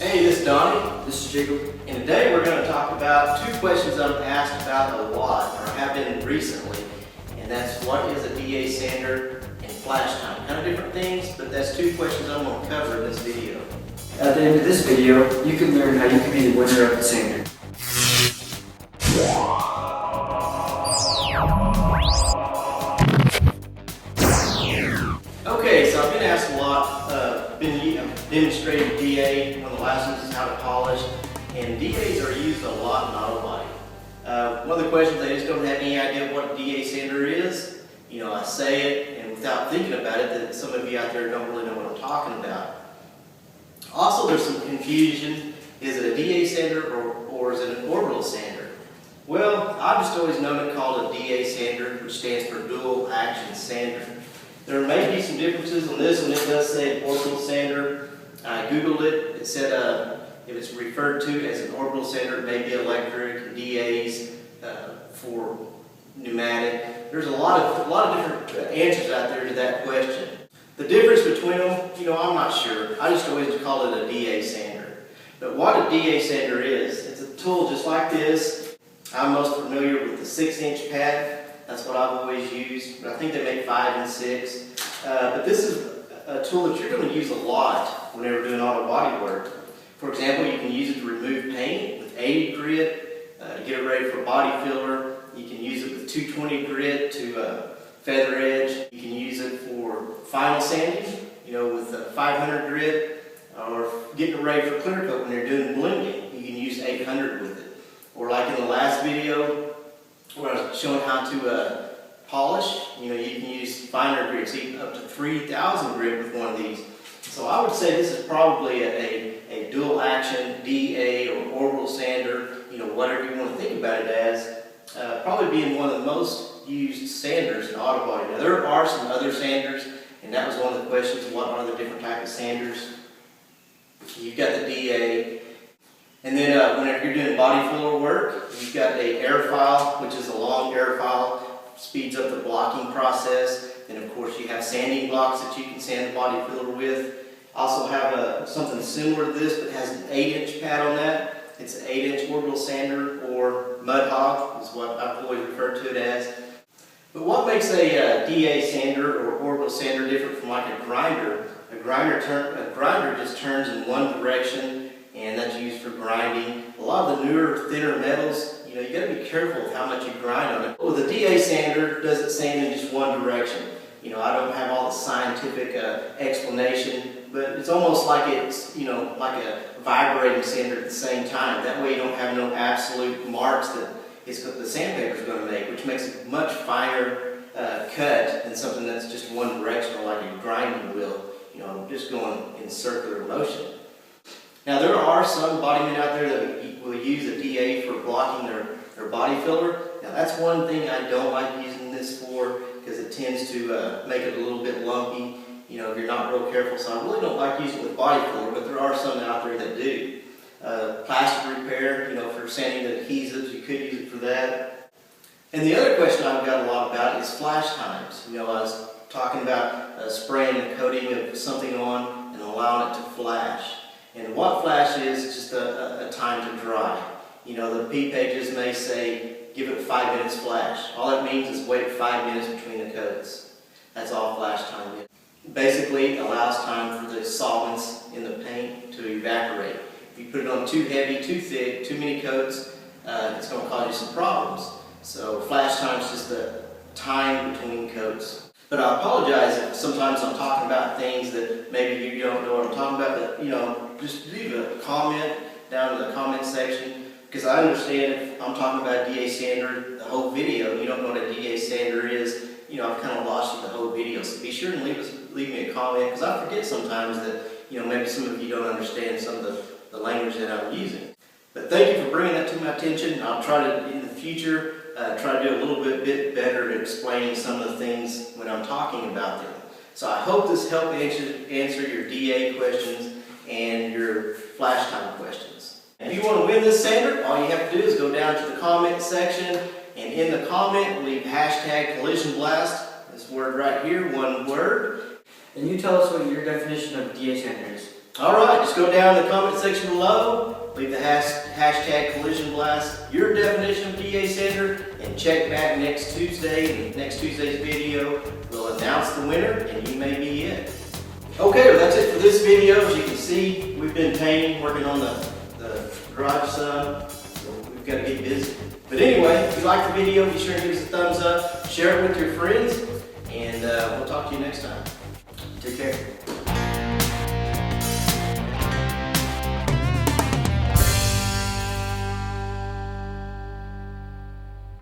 Hey, this is Donnie. This is Jacob. And today we're going to talk about two questions I'm asked about a lot, or have been recently. And that's what is a DA sander and flash time. Kind of different things, but that's two questions I'm going to cover in this video. At the end of this video, you can learn how you can be the winner of the sander. Okay, so I've been asked a lot. I've demonstrated DA, one of the last ones is how to polish. And DAs are used a lot in auto body. One of the questions, I just don't have any idea what a DA sander is. You know, I say it, and without thinking about it, that some of you out there don't really know what I'm talking about. Also, there's some confusion. Is it a DA sander or is it an orbital sander? Well, I've just always known it called a DA sander, which stands for dual action sander. There may be some differences on this one. It does say orbital sander. I Googled it. It said if it's referred to as an orbital sander, it may be electric, DAs for pneumatic. There's a lot of different answers out there to that question. The difference between them, you know, I'm not sure. I just always call it a DA sander. But what a DA sander is, it's a tool just like this. I'm most familiar with the 6-inch pad. That's what I've always used, but I think they make 5 and 6. But this is a tool that you're going to use a lot whenever doing auto body work. For example, you can use it to remove paint with 80 grit, to get it ready for body filler. You can use it with 220 grit to feather edge. You can use it for final sanding, you know, with 500 grit, or getting it ready for clear coat when you're doing blending. You can use 800 with it. Or like in the last video, where I was showing how to polish, you know, you can use finer grits, even up to 3,000 grit with one of these. So I would say this is probably a dual action DA or orbital sander, you know, whatever you want to think about it as, probably being one of the most used sanders in auto body. Now there are some other sanders, and that was one of the questions, what are the different types of sanders? You've got the DA. And then whenever you're doing body filler work, you've got a air file, which is a long air file, speeds up the blocking process. And of course you have sanding blocks that you can sand the body filler with. Also have something similar to this, but has an 8-inch pad on that. It's an 8-inch orbital sander, or mud hog is what I've always referred to it as. But what makes a DA sander or orbital sander different from like a grinder? A grinder just turns in one direction, and that's used for grinding. A lot of the newer, thinner metals, you know, you got to be careful with how much you grind on it. Well, the DA sander does it sand in just one direction. You know, I don't have all the scientific explanation, but it's almost like it's, you know, like a vibrating sander at the same time. That way you don't have no absolute marks that the sandpaper is going to make, which makes a much finer cut than something that's just one directional, like a grinding wheel, you know, just going in circular motion. Now there are some bodymen out there that will use a DA for blocking their body filler. Now that's one thing I don't like using this for, because it tends to make it a little bit lumpy, you know, if you're not real careful. So I really don't like using it with body filler, but there are some out there that do. Plastic repair, you know, for sanding the adhesives, you could use it for that. And the other question I've got a lot about is flash times. You know, I was talking about spraying a coating of something on and allowing it to flash. And what flash is just a time to dry. You know, the P pages may say, give it 5 minutes flash. All that means is wait 5 minutes between the coats. That's all flash time is. Basically, it allows time for the solvents in the paint to evaporate. If you put it on too heavy, too thick, too many coats, it's going to cause you some problems. So flash time is just the time between coats. But I apologize if sometimes I'm talking about things that maybe you don't know what I'm talking about, but, you know, just leave a comment down in the comment section, because I understand if I'm talking about a DA sander the whole video and you don't know what a DA sander is, you know, I've kind of lost you the whole video. So be sure and leave me a comment, because I forget sometimes that, you know, maybe some of you don't understand some of the language that I'm using. But thank you for bringing that to my attention. I'll try to, in the future, try to do a little bit better at explaining some of the things when I'm talking about them. So I hope this helped answer your DA questions and your flash time questions. If you want to win this sander, all you have to do is go down to the comment section, and in the comment leave hashtag collision blast, this word right here, one word. And you tell us what your definition of DA sander is. All right, just go down in the comment section below, leave the hashtag collision blast, your definition of DA sander, and check back next Tuesday. In next Tuesday's video, we'll announce the winner, and you may be it. Okay, well, that's it for this video. As you can see, we've been painting, working on the garage some, so we've got to get busy. But anyway, if you like the video, be sure and give us a thumbs up, share it with your friends, and we'll talk to you next time. Take care.